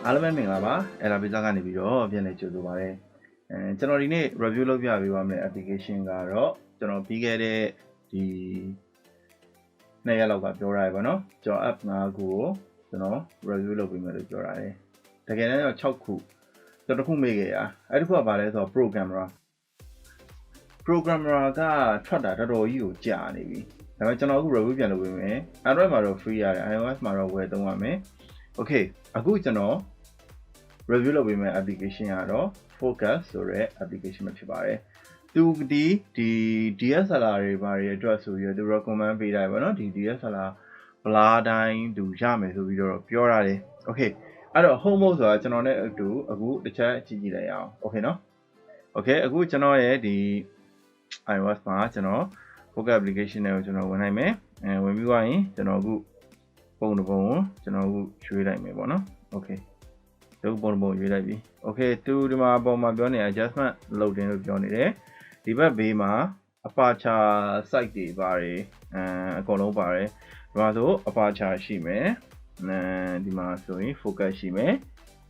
အားလုံးပဲမင်္ဂလာပါအဲ့ဒါဗီဇာကနေပြီးတော့ပြန်လည်ကြိုဆိုပါရစေကျွန်တော်ဒီနေ့ review လုပ်ပြပေးပါမယ် application ကတော့ကျွန်တော်ပြီးခဲ့တဲ့ဒီ2ရက်လောက်ကပြောထားရပါတော့ကျွန်တော် app 5ခုကိုကျွန်တော် review လုပ်ပေးမယ်လို့ပြောထားတယ်တကယ်တမ်းတော့6ခုကျွန်တော်တစ်ခုမေ့ခဲ့ရအဲ့ဒီခုကဘာလဲဆိုတော့ programmer ကထွက်တာတော်တော်ကြီးကိုကြာနေပြီဒါပေမဲ့ကျွန်တော်အခု review ပြန်လုပ်ပေးမယ် Android မှာတော့ free ရတယ် iOS မှာတော့ဝယ်သုံးရမယ် okay အခုကျွန်တော် review လုပ်ပေးမယ့် application ကတော့ Focos ဆိုတဲ့ application ပဲဖြစ်ပါတယ်သူဒီ DSLR တွေဘာတွေအတွက်ဆိုပြီးတော့သူ recommend ပေးတာပေါ့နော်ဒီ DSLR ဘလားတိုင်းသူရမယ်ဆိုပြီးတော့ပြောရတယ် okay အဲ့တော့ home mode ဆိုတာကျွန်တော်နဲ့အတူအခုတစ်ချက်ကြည့်ကြည့်လိုက်အောင် okay နော် okay အခုကျွန်တော်ရဲ့ဒီ iOS မှာကျွန်တော် Focus application တွေကိုကျွန်တော်ဝင်နိုင်မယ်ဝင်ပြီးသွားရင်ကျွန်တော်အခုပုံတစ်ပုံကိုကျွန်တော်အခုရွှေ့လိုက်မယ်ပေါ့နော် okay ဒီပုံရွေးလိုက်ပြီ okay သူဒီမှာပုံမှာပြောနေ adjustment လုပ်တင်လို့ပြောနေတယ်ဒီဘက်ဘေးမှာ aperture size တွေပါတယ်အကုန်လုံးပါတယ်ဒီမှာဆို aperture ရှိမယ်ဒီမှာဆိုရင် focus ရှိမယ်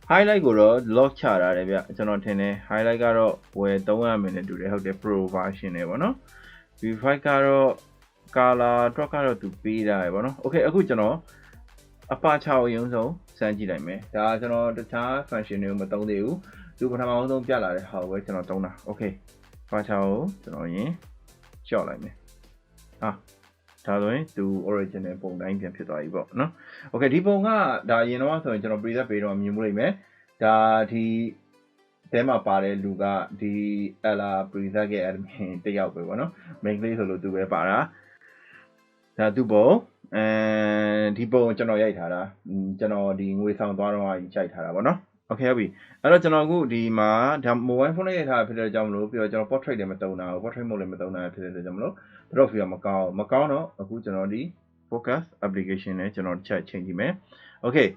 highlight ကိုတော့ lock ချထားတယ်ဗျကျွန်တော်ထင်တယ် highlight ကတော့ဝယ်300 ml နဲ့တူတယ်ဟုတ်တယ် pro version နဲ့ပေါ့နော် v5 ကတော့ color drop ကတော့သူပေးတာပဲပေါ့နော် okay အခုကျွန်တော်aperture ကိုရုံးဆုံးစမ်းကြည့်လိုက်မယ်ဒါကျွန်တော်တခြား function တွေကိုမသုံးသေးဘူးသူပထမဆုံးပြလာတဲ့ဟာကိုပဲကျွန်တော်သုံးတာ okay aperture ကိုကျွန်တော်ရင်လျှော့လိုက်မယ်ဒါဆိုရင်သူ original ပုံတိုင်းပြန်ဖြစ်သွားပြီပေါ့နော် okay ဒီပုံကဒါရင်တော့ဆိုရင်ကျွန်တော် preset ပေးတော့မြင်မှုလိမ့်မယ်ဒါဒီတဲမှာပါတဲ့လူကဒီ Ella preset ရဲ့ admin တယောက်ပဲပေါ့နော် main လေးဆိုလို့သူပဲပါတာဒါသူပုံဒီပုံကိုကျွန်တော်ရိုက်ထားတာကျွန်တော်ဒီငွေဆောင်သွားတော့ရိုက်ထားတာပေါ့နော် okay ဟုတ်ပြီအဲ့တော့ကျွန်တော်အခုဒီမှာဒါ mobile phone နဲ့ရိုက်ထားတာဖြစ်တဲ့ကြောင့်မလို့ပြီးတော့ကျွန်တော် portrait လည်းမသုံးတာဘူး portrait mode လည်းမသုံးတာဖြစ်တဲ့ကြောင့်မလို့ drop view မကောင်းတော့အခုကျွန်တော်ဒီ focus application နဲ့ကျွန်တော်တစ်ချက်ချိန်ကြည့်မယ် okay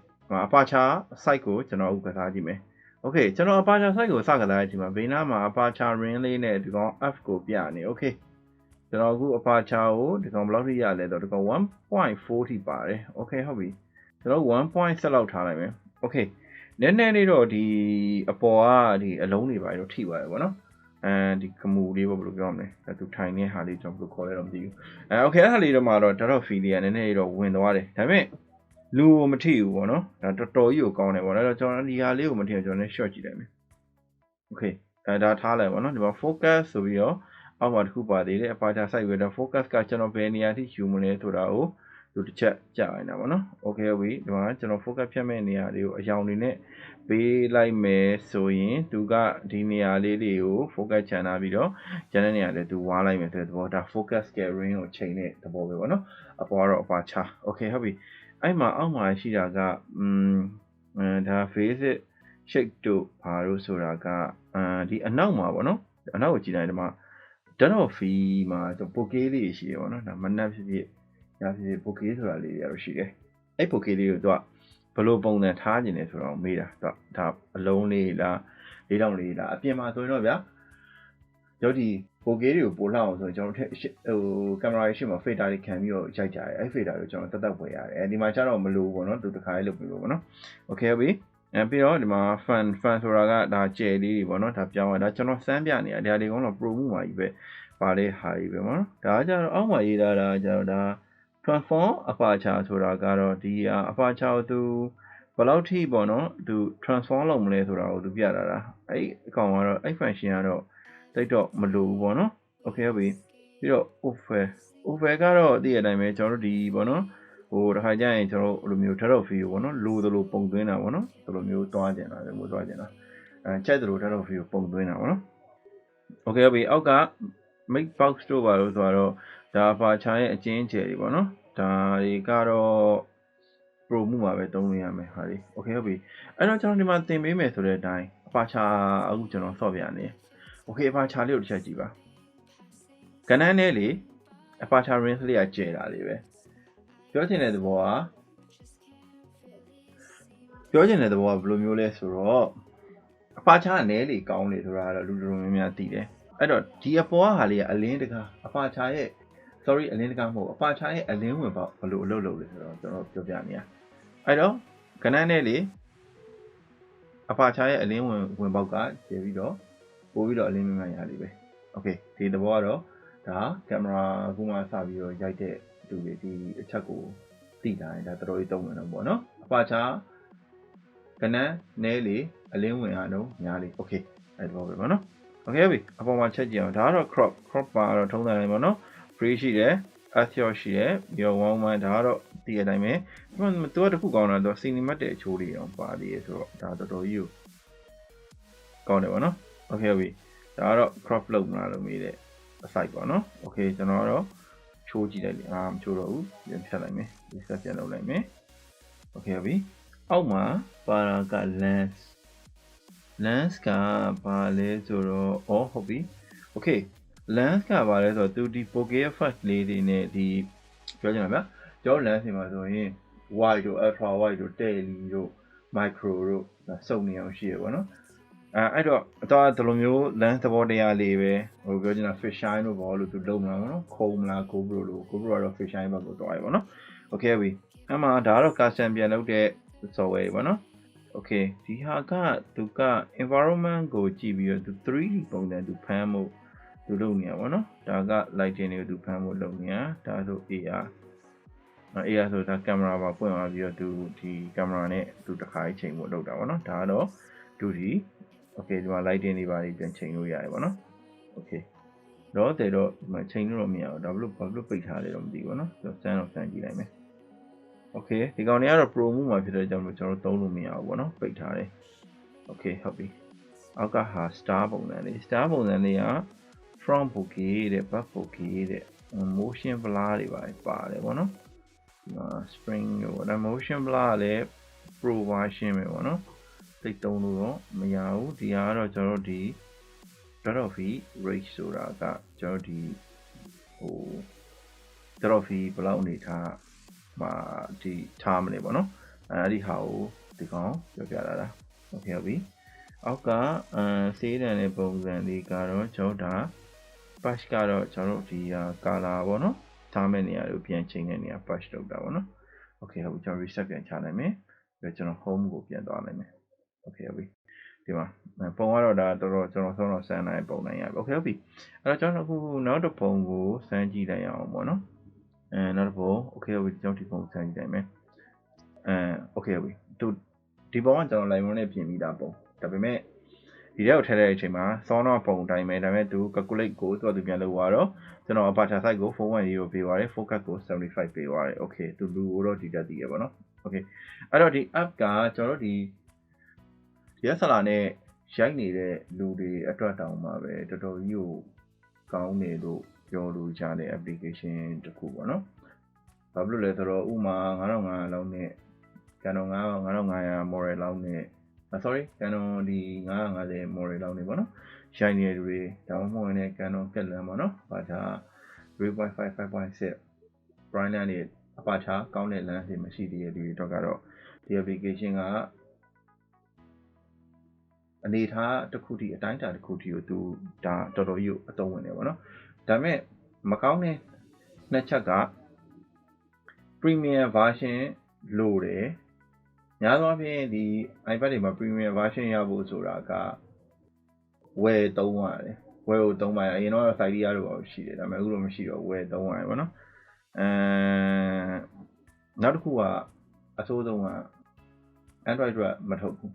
aperture size ကိုကျွန်တော်အခုကစားကြည့်မယ် okay ကျွန်တော် aperture size ကိုစကစားရဒီမှာဘေးနားမှာ aperture ring လေးနဲ့ဒီကောင် f ကိုပြနေ okayကျွန်တော်အခု aperture ကိုဒီကောင်ဘယ်လောက်ထိရလဲတော့ဒီကောင် 1.4 ထိပါတယ် okay ဟုတ်ပြီကျွန်တော် 1.7 လောက်ထားလိုက်မယ် okay နည်းနည်းလေးတော့ဒီအပေါ်ကဒီအလုံးတွေပါတော့ထိပါတယ်ဗောနော်ဒီကမူလေးပေါ့ဘယ်လိုပြောမလဲသူထိုင်နေဟာလေးကျွန်တော်ဘယ်လိုခေါ်လဲတော့မသိဘူးokay အဲ့ဒါလေးတော့မှတော့တော် feel ရနည်းနည်းတော့ဝင်သွားတယ်ဒါပေမဲ့လူကိုမထိဘူးဗောနော်ဒါတော်တော်ကြီးကိုကောင်းတယ်ဗောနော်အဲ့တော့ကျွန်တော်ဒီဟာလေးကိုမထိအောင်ကျွန်တော်လည်း short ကြည့်လိုက်မယ် okay ဒါထားလိုက်ဗောနော်ဒီမှာ focus ဆိုပြီးတော့အောက်မှာတစ်ခုပါသေးတယ် aperture size ပဲဒါ focus ကကျွန်တော်ဘယ်နေရာထိယူမလဲဆိုတာကိုသူတစ်ချက်ကြာနေတာဗောနော် okay ဟုတ်ပြီဒီမှာကျွန်တော် focus ဖြတ်မဲ့နေရာလေးကိုအယောင်တွေနဲ့ပေးလိုက်မယ်ဆိုရင်သူကဒီနေရာလေးတွေကို focus ချန်ထားပြီးတော့ကျန်တဲ့နေရာလေးသူဝါးလိုက်မယ်ဆိုတဲ့သဘောဒါ focus ring ကိုချိန်တဲ့သဘောပဲဗောနော်အပေါ်ကတော့ aperture okay ဟုတ်ပြီအဲ့မှာအောက်မှာရှိတာကဒါ face shape တို့ဘာလို့ဆိုတာကဒီအနောက်မှာဗောနော်အနောက်ကိုကြည့်လိုက်ဒီမှာ dot fee မှာပိုကေးလေးရှိတယ်ဗောနော်ဒါမနက်ဖြစ်ဖြစ်ညဖြစ်ပိုကေးဆိုတာလေးတွေတော့ရှိတယ်အဲ့ပိုကေးလေးကိုသူကဘယ်လိုပုံစံထားခြင်းလဲဆိုတော့မေးတာဒါအလုံးလေးလားလေးတောင်လေးလားအပြင်မှာဆိုရင်တော့ဗျာတို့ဒီပိုကေးတွေကိုပို့လောက်အောင်ဆိုရင်ကျွန်တော်ကင်မရာရှိမှာ filter တွေခံပြီးတော့ရိုက်ကြတယ်အဲ့ filter ကိုကျွန်တော်တက်ဝယ်ရတယ်အဲဒီမှာကျတော့မလို့ပေါ့နော်သူတစ်ခါလေးလုပ်ပြီးပေါ့နော် okay ဟုတ်ပြီပြီးတော့ဒီမှာ fan ဆိုတာကဒါကျယ်လေးတွေပေါ့နော်ဒါပြောင်းရတာကျွန်တော်စမ်းပြနေရတယ်ဒါလေးကတော့ pro မှုမှာကြီးပဲပါတဲ့ဟာကြီးပဲပေါ့နော်ဒါကကျတော့အောက်မှာရေးထားတာကျတော့ဒါ transform aperture ဆိုတာကတော့ဒီ aperture ကိုသူဘယ်လောက်ထိပေါ့နော်သူ transform လုပ်မလဲဆိုတာကိုသူပြတာဒါအဲ့အကောင်ကတော့အဲ့ function ကတော့တိတ်တော့မလိုဘူးပေါ့နော် okay ဟုတ်ပြီပြီးတော့ over ကတော့သိရတဲ့အတိုင်းပဲကျွန်တော်တို့ဒီပေါ့နော်ဟိုတစ်ခါကျရင်ကျွန်တော်တို့လိုမျိုး dot view ပေါ့နော်လိုသလိုပုံသွင်းတာပေါ့နော်ဒီလိုမျိုးသွားကျင်တာလည်းမို့သွားကျင်တာကြိုက်သလို dot view ပုံသွင်းတာပေါ့နော် okay ဟုတ်ပြီအောက်က make box တို့ပါလို့ဆိုတော့ဒါ aperture ရဲ့အကျဉ်းကျယ်တွေပေါ့နော်ဒါတွေကတော့ pro မှုမှာပဲသုံးလို့ရမယ်ဟာဒီ okay ဟုတ်ပြီအဲ့တော့ကျွန်တော်ဒီမှာသင်ပေးမယ်ဆိုတဲ့အတိုင်း aperture အခုကျွန်တော်ဆော့ပြနေ okay aperture လေးကိုတစ်ချက်ကြည့်ပါကဏ္ဍနဲ့လေ aperture range လေးကကျယ်တာလေးပဲပြောချင်တဲ့သဘောကဘယ်လိုမျိုးလဲဆိုတော့ aperture ကလည်းလေကောင်းလေဆိုတာတော့လူတော်များများသိတယ်အဲ့တော့ဒီအပေါ်ကဟာလေးကအလင်းတကား aperture ရဲ့ sorry အလင်းတကားမဟုတ် aperture ရဲ့အလင်းဝင်ပေါက်ဘယ်လိုအလုပ်လုပ်လဲဆိုတော့ကျွန်တော်ပြောပြနေရအဲ့တော့ကဏ္ဍနဲ့လေ aperture ရဲ့အလင်းဝင်ပေါက်ကကျပြီးတော့ပို့ပြီးတော့အလင်းမြင်မှန်ရလိမ့်မယ်။ Okay ဒီသဘောကတော့ဒါကင်မရာအခုမှစပြီးတော့ရိုက်တဲ့လူတွေဒီအချက်ကိုသိတာရင်ဒါတော်တော်ကြီးသုံးဝင်တော့ပေါ့နော်။ aperture ကနန်းနဲလေအလင်းဝင်အားလုံးများလေ Okay အဲ့ဒီဘောပဲပေါ့နော်။ Okay ပြီအပေါ်မှာချက်ကြည့်အောင်ဒါကတော့ crop ပါတော့ထုံးစံတိုင်းပေါ့နော် free ရှိတယ် earth ရှိတယ်ပြီးတော့ one man ဒါကတော့ဒီအတိုင်းပဲသူကတခုကောင်းတာသူ cinematic အချိုးတွေအောင်ပါသေးတယ်ဆိုတော့ဒါတော်တော်ကြီးကိုကောင်းတယ်ပေါ့နော် Okay ပြီဒါကတော့ crop လုပ်မလားလို့မေးတဲ့အစိုက်ပေါ့နော် Okay ကျွန်တော်ကတော့ချိုးကြည့်လိုက်လေမချိုးတော့ဘူးပြန်ဖြတ်လိုက်မယ် reset ပြန်လုပ်လိုက်မယ် Okay ပြီအောက်မှာပါတာက lens ကဘာလဲဆိုတော့ဟုတ်ပြီ Okay lens ကဘာလဲဆိုတော့သူဒီ bokeh effect လေးတွေနဲ့ဒီပြောချင်တာဗျာကျွန်တော် lens တွေမှာဆိုရင် wide တို့ ultra wide တို့ tele တို့ micro တို့စုံနေအောင်ရှိရပေါ့နော်အဲ့တော့တော့ဒီလိုမျိုး lens သဘောတရားလေးပဲဟိုပြောချင်တာ fish shine တို့ဘောလို့သူလုံးမလားပေါ့နော်ခုံမလား GoPro လို့ GoPro ကတော့ fish shine ဘက်ကိုတွားရပေါ့နော် Okay ပြီအဲ့မှာဒါကတော့ custom ပြန်လုပ်တဲ့ software ပေါ့နော် Okay ဒီဟာကသူက environment ကိုကြည့်ပြီးတော့သူ 3D ပုံစံသူဖမ်းမှုသူလုပ်နေရပါတော့ဒါက lighting တွေကိုသူဖမ်းဖို့လုပ်နေရဒါဆို AR ဆိုတာကင်မရာပါပွင့်သွားပြီးတော့သူဒီကင်မရာနဲ့သူတစ်ခါချိန်ဖို့လုပ်တာပေါ့နော်ဒါကတော့သူဒီ Okay ဒီမှာ lighting တွေပါပြန်ချိန်လို့ရတယ်ပေါ့နော် Okay တော့တဲ့တော့ဒီမှာချိန်လို့တော့မရဘူးဒါဘလို့ပိတ်ထားတယ်တော့မသိဘူးပေါ့နော်ဆိုတော့စမ်းကြည့်လိုက်မယ် Okay ဒီကောင်တွေကတော့ pro မှုမှာဖြစ်တဲ့ကြောင့်ကျွန်တော်သုံးလို့မရဘူးပေါ့နော်ပိတ်ထားတယ် Okay ဟုတ်ပြီအောက်ကဟာ star ပုံစံလေး star ပုံစံလေးက front bokeh တဲ့ back bokeh တဲ့ motion blur တွေပါတယ်ပေါ့နော်ဒီမှာ spring တို့ဒါ motion blur ကလည်း pro version ပဲပေါ့နော်သိသုံးလို့တော့မရဘူးဒီဟာကတော့ကျွန်တော်တို့ဒီ dot of rate ဆိုတာကကျွန်တော်ဒီdot of ဘယ်လောက်အနေထားမှာဒီထားမလဲပေါ့နော်အဲ့ဒီဟာကိုဒီကောင်ပြောပြလာတာ Okay ဟုတ်ပြီအောက်ကစေးတန်တဲ့ပုံစံလေးကတော့ကျွန်တော်ဒါ patch ကတော့ကျွန်တော်တို့ဒီ color ပေါ့နော်ထားမဲ့နေရာကိုပြန်ချိန်တဲ့နေရာ patch လုပ်တာပေါ့နော် Okay ဟုတ်ပြီကျွန်တော် reset ပြန်ချလိုက်မယ်ပြီးတော့ကျွန်တော် home ကိုပြန်သွားလိုက်မယ် Okay ဟုတ်ပြီဒီမှာပုံကတော့ဒါတော်တော်ကျွန်တော်ဆုံးတော့စမ်းနိုင်ပုံနိုင်ရပြီ Okay ဟုတ်ပြီအဲ့တော့ကျွန်တော်အခုနောက်တစ်ပုံကိုစမ်းကြည့်လိုက်အောင်ပေါ့နော်နောက်တစ်ပုံ Okay ဟုတ်ပြီကျွန်တော်ဒီပုံစမ်းကြည့်လိုက်မယ်Okay ဟုတ်ပြီဒီပုံကကျွန်တော် Lightroom နဲ့ပြင်ပြီးသားပုံဒါပေမဲ့ဒီထဲကိုထည့်တဲ့အချိန်မှာစောတော့ပုံတိုင်းပဲဒါပေမဲ့သူ calculate ကိုသူပြန်လုပ်သွားတော့ကျွန်တော် aperture size ကို 410 ပေးသွားတယ် focus ကို 75 ပေးသွားတယ် Okay သူလူကိုတော့ဒီတက်တည်ရပါတော့ Okay အဲ့တော့ဒီ app ကကျွန်တော်တို့ဒီ DSLR နဲ့ရိုက်နေတဲ့လူတွေအတွက်တောင်မှပဲတော်တော်ကြီးကိုကောင်းတယ်လို့ပြောလို့ရတဲ့ application တစ်ခုပေါ့နော်ဘာဖြစ်လို့လဲဆိုတော့ဥမာ9500လောက်နဲ့ Canon 9500 model လောက်နဲ့sorry Canon ဒီ950 model လောက်နေပေါ့နော်ရိုက်နေတဲ့လူတွေဒါမှမဟုတ်ရင် Canon ကက်လန်ပေါ့နော်ဘာသာ 3.5 5.6 prime lens တွေအပါချာကောင်းတဲ့ lens တွေမရှိသေးတဲ့လူတွေတော့ကတော့ဒီ application ကအနေထားတစ်ခုထိအတိုင်းအတာတစ်ခုထိကိုသူဒါတော်တော်ကြီးကိုအသုံးဝင်နေပါတော့ဒါပေမဲ့မကောင်းတဲ့နှစ်ချက်က premium version လို့တယ်များသောအားဖြင့်ဒီ iPad တွေမှာ premium version ရဖို့ဆိုတာကဝယ်သုံးရတယ်ဝယ်ကိုသုံးပါရအရင်တော့ site ရတော့ရှိတယ်ဒါပေမဲ့အခုတော့မရှိတော့ဝယ်သုံးရတယ်ပေါ့နော်နောက်တစ်ခုကအဆိုးဆုံးက Android အတွက်မထုတ်ဘူး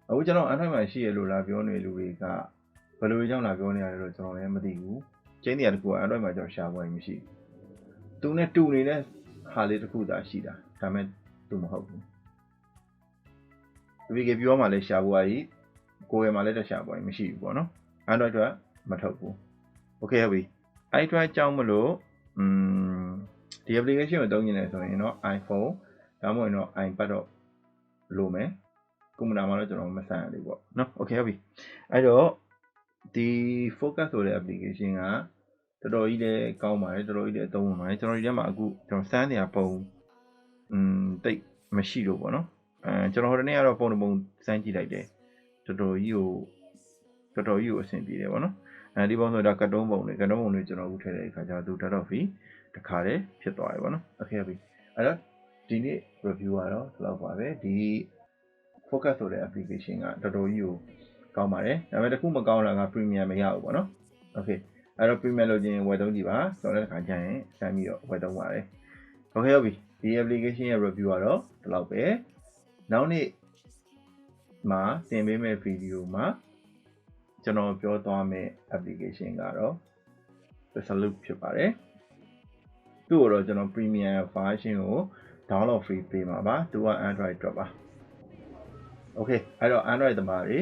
အခုကျွန်တော် Android မှာရှိရလို့လာပြောနေလူတွေကဘယ်လိုကြောင့်လာပြောနေရလဲတော့ကျွန်တော်လည်းမသိဘူးကျင်းတရားတစ်ခုက Android မှာကျွန်တော်ရှာဖွေမရှိသူနဲ့တူနေတဲ့ဟာလေးတစ်ခုသာရှိတာဒါပေမဲ့သူမဟုတ်ဘူးဒီပြောမှလည်းရှာဖွေကြီးကိုယ်ရမှာလည်းတရှာဖွေမရှိဘူးပေါ့နော် Android အတွက်မထုတ်ဘူး Okay ဟုတ်ပြီအဲ့အတွက်ကြောင့်မလို့ဒီ application ကိုသုံးနေတယ်ဆိုရင်တော့ iPhone ဒါမှမဟုတ်တော့ iPad တော့လိုမယ်ကွန်ပျူတာမှာတော့ကျွန်တော်မဆန်ရသေးဘူးပေါ့နော် Okay ဟုတ်ပြီအဲ့တော့ဒီ Focus ဆိုတဲ့ application ကတော်တော်ကြီးလည်းကောင်းပါတယ်တော်တော်ကြီးလည်းအသုံးဝင်ပါတယ်ကျွန်တော်ဒီထဲမှာအခုကျွန်တော်စမ်းနေရပုံတိတ်မရှိလို့ပေါ့နော်ကျွန်တော်ဟိုတနေ့ကတော့ပုံတစ်ပုံစမ်းကြည့်လိုက်တယ်တော်တော်ကြီးကိုအဆင်ပြေတယ်ပေါ့နော်ဒီပုံဆိုတာကတ်တုံးပုံတွေကျွန်တော်အခုထည့်တဲ့အခါကျတော့သူ dot of တခါတည်းဖြစ်သွားတယ်ပေါ့နော် Okay ပြီအဲ့တော့ဒီနေ့ review ကတော့ဒီလောက်ပါပဲဒီ Focus ဆိုတဲ့ application ကတော်တော်ကြီးကိုကောင်းပါတယ်ဒါပေမဲ့တခုမကောင်းတာက premium မရဘူးပေါ့နော် okay အဲ့တော့ premium လို့ချင်းဝယ်သုံးကြည့်ပါကျွန်တော်လည်းတစ်ခါကျရင်စမ်းပြီးတော့ဝယ်သုံးပါတယ် okay ဟုတ်ပြီဒီ application ရဲ့ review ကတော့ဒီလောက်ပဲနောက်နေ့မှာတင်ပေးမယ့် video မှာကျွန်တော်ပြောသွားမယ့် application ကတော့ Salute ဖြစ်ပါတယ်သူ့ကိုတော့ကျွန်တော် premium version ကို download free ပေးမှာပါသူက Android အတွက်ပါ okay အဲ့တော့ Android သမားတွေ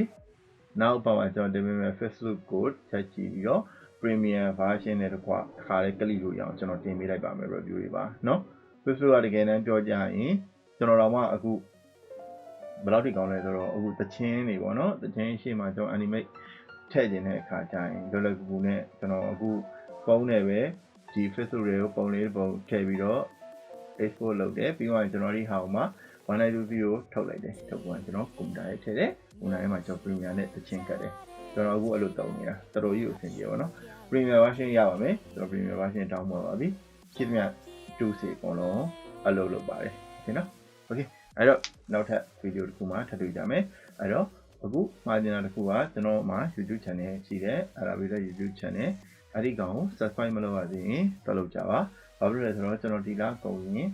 နောက်ပတ်မှာကျွန်တော်တင်ပေးမယ့် Facebook ကိုချက်ကြည့်ပြီးတော့ premium version နဲ့တကွတစ်ခါလေးကလစ်လို့ရအောင်ကျွန်တော်တင်ပေးလိုက်ပါမယ် review တွေပါเนาะ Facebook ကတကယ်တမ်းပြောကြရင်ကျွန်တော်တော့မှအခုဘယ်လောက်ထိကောင်းလဲဆိုတော့အခုတချင်းတွေပေါ့နော်တချင်းရှေ့မှာကျွန်တော် animate ထည့်ခြင်းတဲ့အခါကျရင်လွယ်လွယ်ကူကူနဲ့ကျွန်တော်အခုဖုန်းနဲ့ပဲဒီ Facebook တွေကိုပုံလေးပုံထည့်ပြီးတော့ export လုပ်တယ်ပြီးတော့ကျွန်တော်ဒီဟာကိုမှ192 view ထုတ်လိုက်တယ်ထုတ်ပြန်ကျွန်တော်ကွန်ပျူတာရဲ့ထည့်တယ်ကွန်ပျူတာရဲ့မှာကျွန်တော် premium နဲ့တချင်းကတ်တယ်ကျွန်တော်အခုအဲ့လိုတုံးနေတာတော်တော်ကြီးကိုအဆင်ပြေပါတော့ premium version ရပါမယ်ကျွန်တော် premium version download ပါပြီคิดမြတ်2စီအကုန်လုံးအလုပ်လုပ်ပါတယ်โอเคနော် okay အဲ့တော့နောက်ထပ် video တစ်ခုမှထပ်တွေ့ကြမယ်အဲ့တော့အခုမှာကျင်တာတစ်ခုကကျွန်တော်မှာ YouTube channel ရှိတယ်အဲ့ဒါပြီးတော့ YouTube channel အဲ့ဒီကောင်ကို subscribe မလုပ်ရသေးရင်တော့လုပ်ကြပါဘာဖြစ်လဲဆိုတော့ကျွန်တော်ဒီလားကုန်ရင်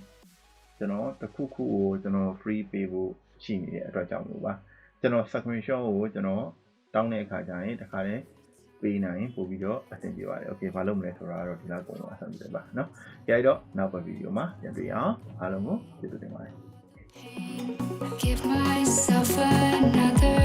ကျွန်တော်တစ်ခုခုကိုကျွန်တော် free ပေးဖို့ရှိနေတဲ့အတွက်ကြောင့်လို့ပါကျွန်တော် subscription ကိုကျွန်တော်တောင်းတဲ့အခါကျရင်တစ်ခါတည်းပေးနိုင်ပို့ပြီးတော့အဆင်ပြေပါတယ် okay ဘာလုပ်မလဲဆိုတာတော့ဒီလားကုန်တော့အဆင်ပြေပါเนาะကြိုက်တော့နောက်ပတ်ဗီဒီယိုမှာပြန်တွေ့အောင်အားလုံးကိုကျေးဇူးတင်ပါတယ် Give myself another